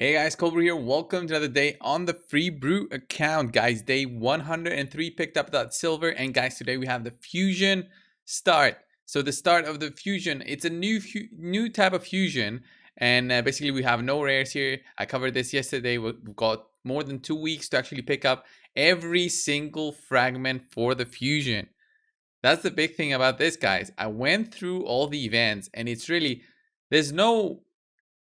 Hey guys, Cobra here. Welcome to another day on the Free Brew account. Guys, day 103 picked up that silver. And guys, today we have the Fusion start. So the start of the Fusion, it's a new type of Fusion. And basically we have no rares here. I covered this yesterday. We've got more than 2 weeks to actually pick up every single fragment for the Fusion. That's the big thing about this, guys. I went through all the events and it's really, there's no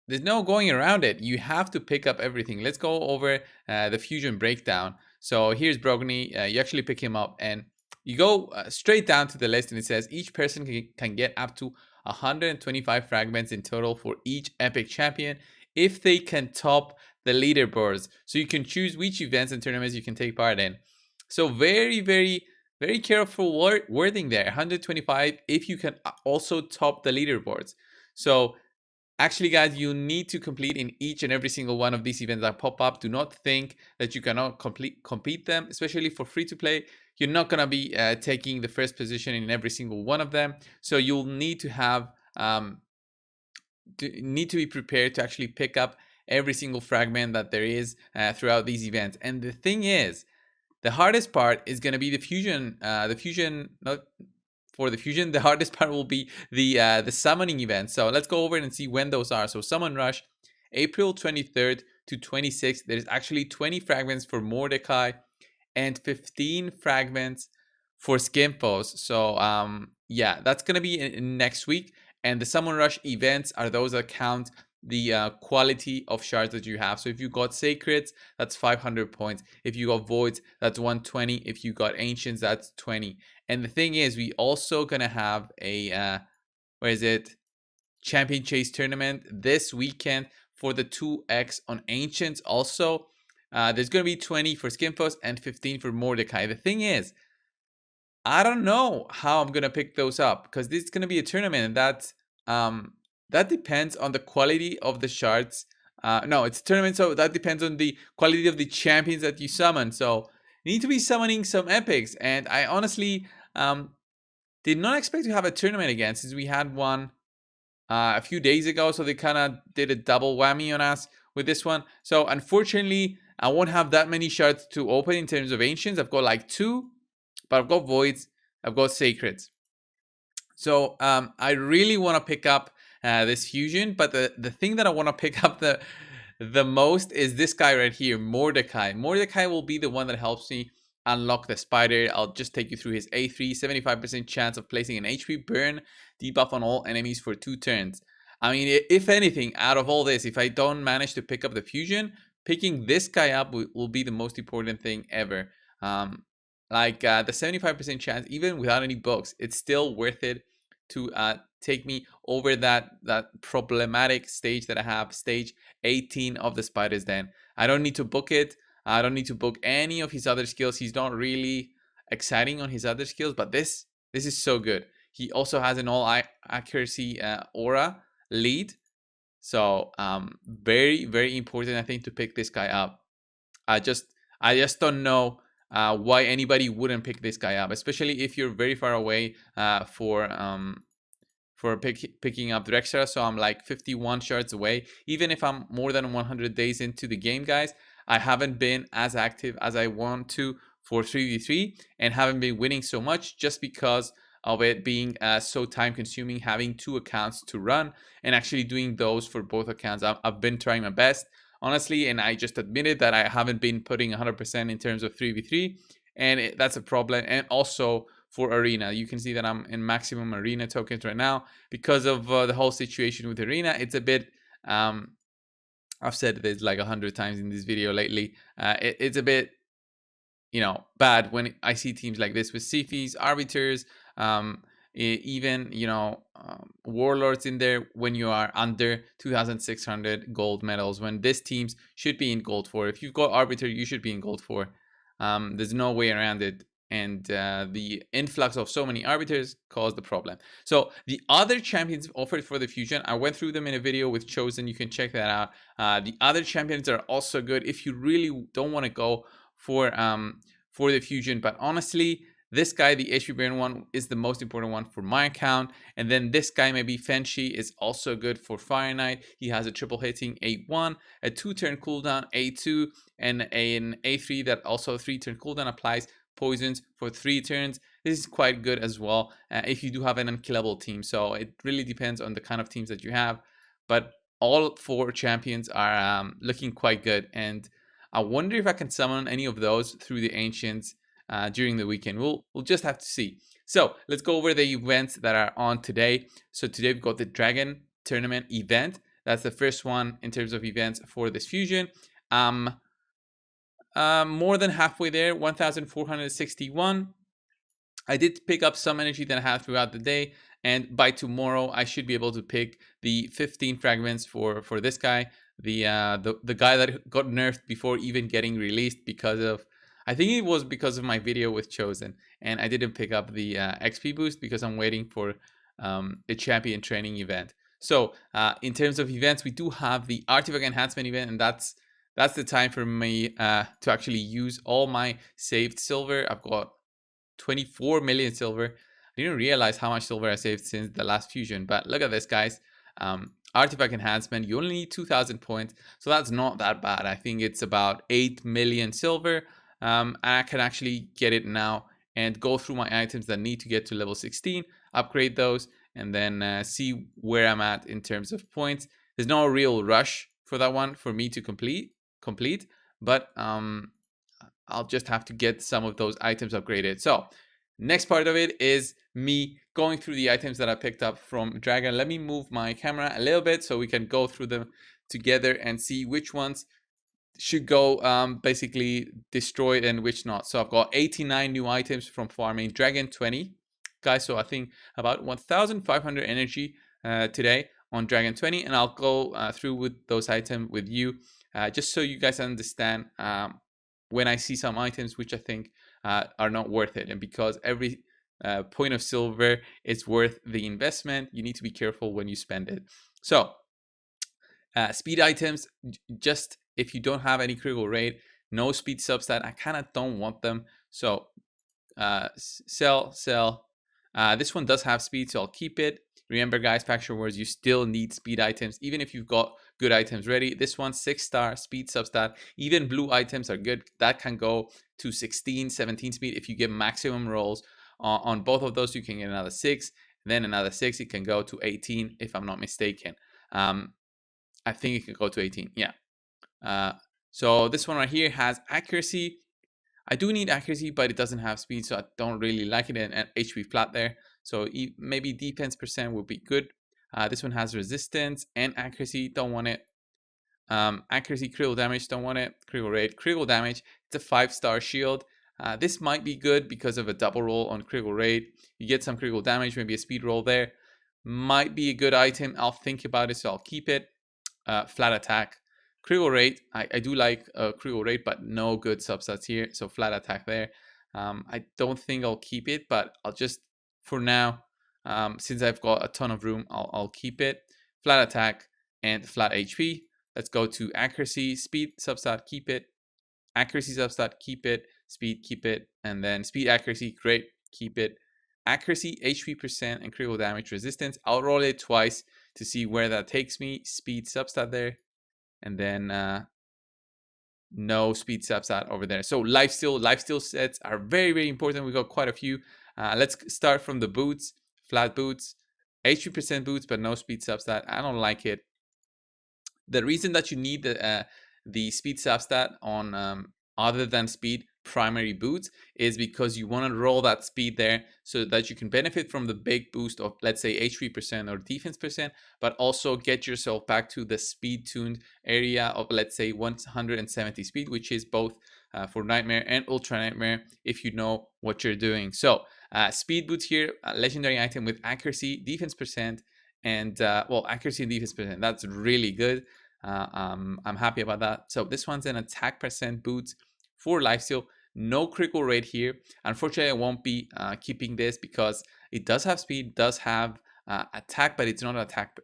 going around it. You have to pick up everything. Let's go over the Fusion breakdown. So here's Brogni. You actually pick him up and you go straight down to the list, and it says each person can get up to 125 fragments in total for each epic champion if they can top the leaderboards. So you can choose which events and tournaments you can take part in. So very careful wording there. 125 if you can also top the leaderboards. So actually, guys, you need to complete in each and every single one of these events that pop up. Do not think that you cannot complete them, especially for free to play. You're not going to be taking the first position in every single one of them. So you'll need to have need to be prepared to actually pick up every single fragment that there is throughout these events. And the thing is, the hardest part is going to be the Fusion. For the Fusion, the hardest part will be the summoning event. So let's go over and see when those are. So Summon Rush, April 23rd to 26th. There's actually 20 fragments for Mordecai and 15 fragments for Skimpos. So yeah, that's gonna be in next week. And the Summon Rush events are those that count the quality of shards that you have. So if you got Sacreds, that's 500 points. If you got Voids, that's 120. If you got Ancients, that's 20. And the thing is, we also gonna have a Champion Chase tournament this weekend for the 2x on Ancients. Also, there's gonna be 20 for Skimpos and 15 for Mordecai. The thing is, I don't know how I'm gonna pick those up because this is gonna be a tournament, and that depends on the quality of the shards. No, it's a tournament, so that depends on the quality of the champions that you summon. So you need to be summoning some epics, and I honestly did not expect to have a tournament again since we had one a few days ago. So they kind of did a double whammy on us with this one. So unfortunately, I won't have that many shards to open in terms of Ancients. I've got like 2, but I've got Voids, I've got Sacreds. So I really want to pick up this Fusion, but the thing that I want to pick up the most is this guy right here, Mordecai. Mordecai will be the one that helps me unlock the spider. I'll just take you through his A3, 75% chance of placing an HP burn debuff on all enemies for 2 turns. I mean, if anything, out of all this, if I don't manage to pick up the Fusion, picking this guy up will be the most important thing ever. Like the 75% chance, even without any books, it's still worth it to take me over that problematic stage that I have, stage 18 of the Spider's Den. I don't need to book it. I don't need to book any of his other skills. He's not really exciting on his other skills, but this is so good. He also has an all accuracy aura lead. So very important, I think, to pick this guy up. I just don't know why anybody wouldn't pick this guy up, especially if you're very far away for picking up Drexra. So I'm like 51 shards away. Even if I'm more than 100 days into the game, guys, I haven't been as active as I want to for 3v3 and haven't been winning so much just because of it being so time consuming, having 2 accounts to run and actually doing those for both accounts. I've been trying my best, honestly, and I just admitted that I haven't been putting 100% in terms of 3v3, and that's a problem. And also for arena, you can see that I'm in maximum arena tokens right now because of the whole situation with arena. It's a bit I've said this like 100 times in this video lately. It's a bit, bad when I see teams like this with Sifis, arbiters, even warlords in there when you are under 2,600 gold medals, when these teams should be in gold 4. If you've got arbiter, you should be in gold 4. There's no way around it, and the influx of so many arbiters caused the problem. So the other champions offered for the Fusion, I went through them in a video with Chosen. You can check that out. The other champions are also good if you really don't want to go for the Fusion, but honestly, This guy, the HP burn one, is the most important one for my account. And then this guy, maybe Fenshi, is also good for Fire Knight. He has a triple hitting 8-1, a 2-turn cooldown 8-2, and an A3 that also 3-turn cooldown applies poisons for 3 turns. This is quite good as well if you do have an unkillable team. So it really depends on the kind of teams that you have. But all 4 champions are looking quite good. And I wonder if I can summon any of those through the Ancients during the weekend. We'll just have to see. So let's go over the events that are on today. So today we've got the Dragon Tournament event. That's the first one in terms of events for this fusion. More than halfway there, 1,461. I did pick up some energy that I had throughout the day, and by tomorrow I should be able to pick the 15 fragments for this guy, the guy that got nerfed before even getting released because of, I think it was because of my video with Chosen, and I didn't pick up the XP boost because I'm waiting for a champion training event. So in terms of events, we do have the artifact enhancement event, and that's the time for me to actually use all my saved silver. I've got 24 million silver. I didn't realize how much silver I saved since the last fusion, but look at this, guys. Artifact enhancement, you only need 2,000 points, so that's not that bad. I think it's about 8 million silver. I can actually get it now and go through my items that need to get to level 16, upgrade those, and then see where I'm at in terms of points. There's no real rush for that one for me to complete, but I'll just have to get some of those items upgraded. So next part of it is me going through the items that I picked up from Dragon. Let me move my camera a little bit so we can go through them together and see which ones should go basically destroyed and which not. So I've got 89 new items from farming Dragon 20, guys. So I think about 1,500 energy today on Dragon 20, and I'll go through with those items with you just so you guys understand when I see some items which I think are not worth it. And because every point of silver is worth the investment, you need to be careful when you spend it. So speed items, just if you don't have any critical rate, no speed substat, I kind of don't want them. So sell. This one does have speed, so I'll keep it. Remember, guys, factory words, you still need speed items, even if you've got good items ready. This one, 6-star speed substat. Even blue items are good. That can go to 16, 17 speed. If you get maximum rolls on both of those, you can get another 6. Then another 6, it can go to 18, if I'm not mistaken. I think it can go to 18, yeah. So this one right here has accuracy. I do need accuracy, but it doesn't have speed, so I don't really like it, and HP flat there. So maybe defense percent would be good. This one has resistance and accuracy, don't want it. Accuracy, critical damage, don't want it. Critical rate, critical damage, it's a 5-star shield. This might be good because of a double roll on critical rate. You get some critical damage, maybe a speed roll there. Might be a good item. I'll think about it, so I'll keep it. Flat attack. Critical rate, I do like critical rate, but no good substats here. So flat attack there. I don't think I'll keep it, but I'll just, for now, since I've got a ton of room, I'll keep it. Flat attack and flat HP. Let's go to accuracy, speed substat, keep it. Accuracy substat, keep it. Speed, keep it. And then speed, accuracy, great, keep it. Accuracy, HP percent, and critical damage resistance. I'll roll it twice to see where that takes me. Speed substat there. And then no speed substat over there. So lifesteal sets are very, very important. We got quite a few. Let's start from the boots. Flat boots, 80% boots, but no speed substat. I don't like it. The reason that you need the speed substat on other than speed primary boots is because you want to roll that speed there so that you can benefit from the big boost of, let's say, HP percent or defense percent, but also get yourself back to the speed tuned area of, let's say, 170 speed, which is both for Nightmare and Ultra Nightmare, if you know what you're doing. So speed boots here, legendary item with accuracy, defense percent, and well, accuracy and defense percent. That's really good. I'm happy about that. So this one's an attack percent boots for lifesteal. No critical rate here. Unfortunately, I won't be keeping this because it does have speed, does have attack, but it's not attack.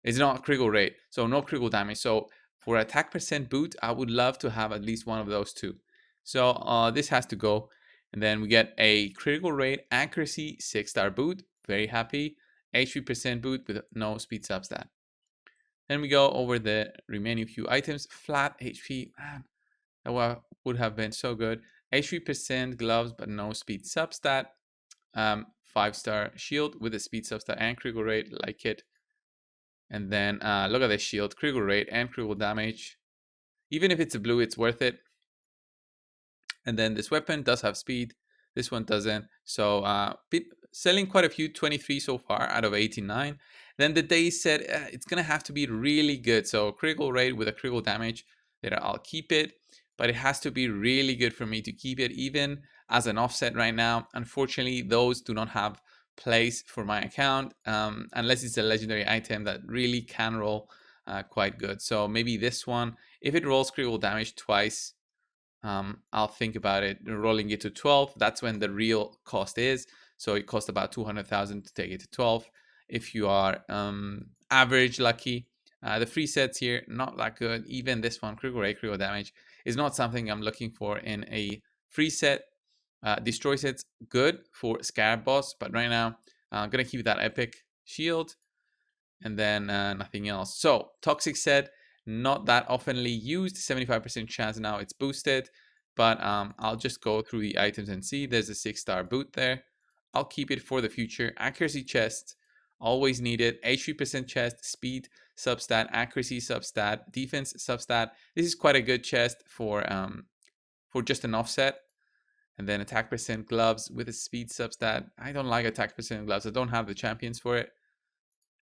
It's not critical rate, so no critical damage. So for attack percent boot, I would love to have at least one of those two. So this has to go. And then we get a critical rate, accuracy, 6-star boot. Very happy. HP percent boot with no speed substat. Then we go over the remaining few items. Flat HP, man, that would have been so good. HP percent gloves, but no speed substat. 5-star shield with a speed substat and critical rate, like it. And then look at the shield, critical rate and critical damage. Even if it's a blue, it's worth it. And then this weapon does have speed. This one doesn't. So selling quite a few, 23 so far out of 89. Then the day said it's going to have to be really good. So critical rate with a critical damage, that I'll keep it. But it has to be really good for me to keep it, even as an offset right now. Unfortunately, those do not have place for my account unless it's a legendary item that really can roll quite good. So maybe this one, if it rolls critical damage twice, I'll think about it rolling it to 12. That's when the real cost is. So it costs about 200,000 to take it to 12. If you are average lucky, the free sets here, not that good. Even this one, critical rate, critical damage, is not something I'm looking for in a free set. Destroy set's good for Scarab Boss, but right now I'm going to keep that epic shield and then nothing else. So Toxic set, not that oftenly used, 75% chance now it's boosted, but I'll just go through the items and see. There's a 6-star boot there. I'll keep it for the future. Accuracy chest, always needed. HP% chest, speed substat, accuracy substat, defense substat. This is quite a good chest for just an offset. And then attack percent gloves with a speed substat. I don't like attack percent gloves. I don't have the champions for it.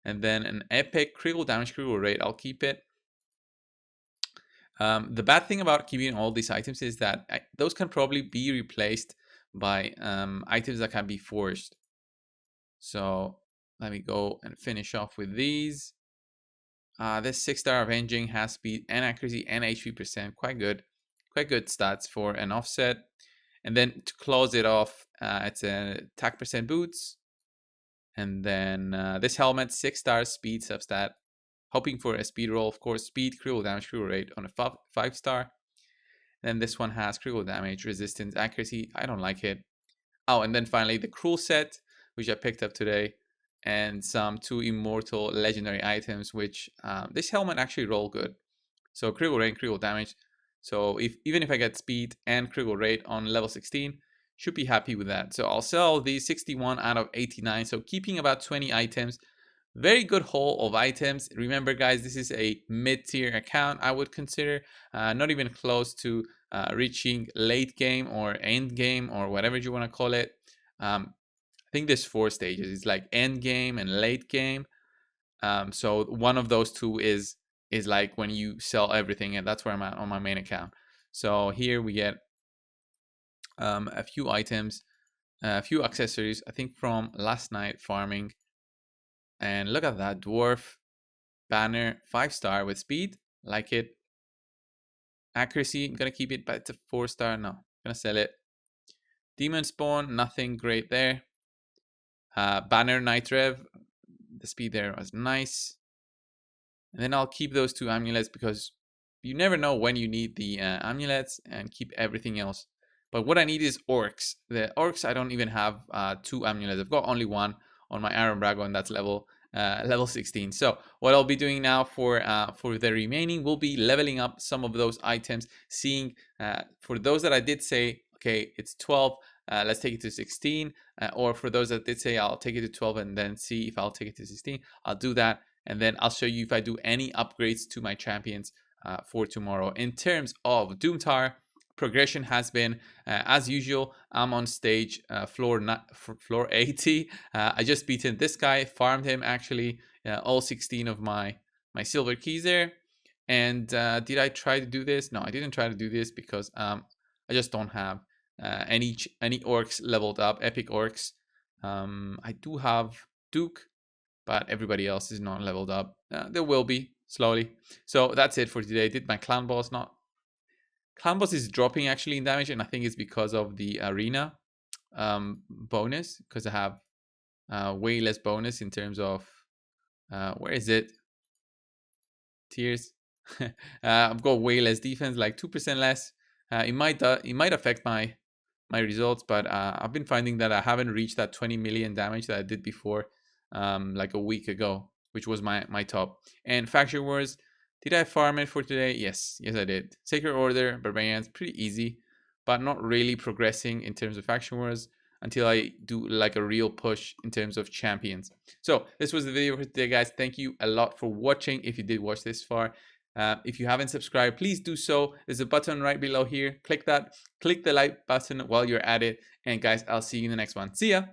And then an epic critical damage, critical rate. I'll keep it. The bad thing about keeping all these items is that those can probably be replaced by items that can be forged. So let me go and finish off with these. This 6-star avenging has speed and accuracy and HP percent. Quite good stats for an offset. And then to close it off, it's an attack percent boots. And then this helmet, 6-star speed substat. Hoping for a speed roll, of course, speed, critical damage, critical rate on a 5-star. Then this one has critical damage, resistance, accuracy. I don't like it. Oh, and then finally the cruel set, which I picked up today. And some 2 immortal legendary items, which this helmet actually roll good. So critical rate, critical damage. So even if I get speed and critical rate on level 16, should be happy with that. So I'll sell these 61 out of 89. So keeping about 20 items. Very good haul of items. Remember, guys, this is a mid-tier account. I would consider not even close to reaching late game or end game or whatever you want to call it. I think there's 4 stages. It's like end game and late game. So one of those 2 is like when you sell everything, and that's where I'm at on my main account. So here we get a few items, a few accessories, I think from last night farming. And look at that dwarf banner, 5-star with speed, like it. Accuracy, I'm gonna keep it, but it's a 4-star. No, I'm gonna sell it. Demon spawn, nothing great there. Banner Night Rev, the speed there was nice. And then I'll keep those 2 amulets because you never know when you need the amulets, and keep everything else. But what I need is orcs. The orcs, I don't even have 2 amulets. I've got only 1 on my Iron Brago, and that's level 16. So what I'll be doing now for the remaining will be leveling up some of those items, seeing for those that I did say, okay, it's 12, let's take it to 16, or for those that did say I'll take it to 12 and then see if I'll take it to 16, I'll do that, and then I'll show you if I do any upgrades to my champions for tomorrow. In terms of Doom Tower, progression has been as usual. I'm on stage floor 80. I just beaten this guy, farmed him actually, all 16 of my silver keys there. And did I try to do this? No, I didn't try to do this because I just don't have any orcs leveled up, epic orcs. I do have Duke, but everybody else is not leveled up. There will be slowly. So that's it for today. I did my clan boss. Clan boss is dropping actually in damage, and I think it's because of the arena bonus, because I have way less bonus in terms of where is it? Tiers. I've got way less defense, like 2% less. It might affect my my results, but I've been finding that I haven't reached that 20 million damage that I did before, like a week ago, which was my top. And Faction Wars, did I farm it for today? Yes, I did. Sacred Order, Barbarians, pretty easy, but not really progressing in terms of Faction Wars until I do like a real push in terms of champions. So this was the video for today, guys. Thank you a lot for watching. If you did watch this far, if you haven't subscribed, please do so. There's a button right below here. Click that. Click the like button while you're at it. And guys, I'll see you in the next one. See ya.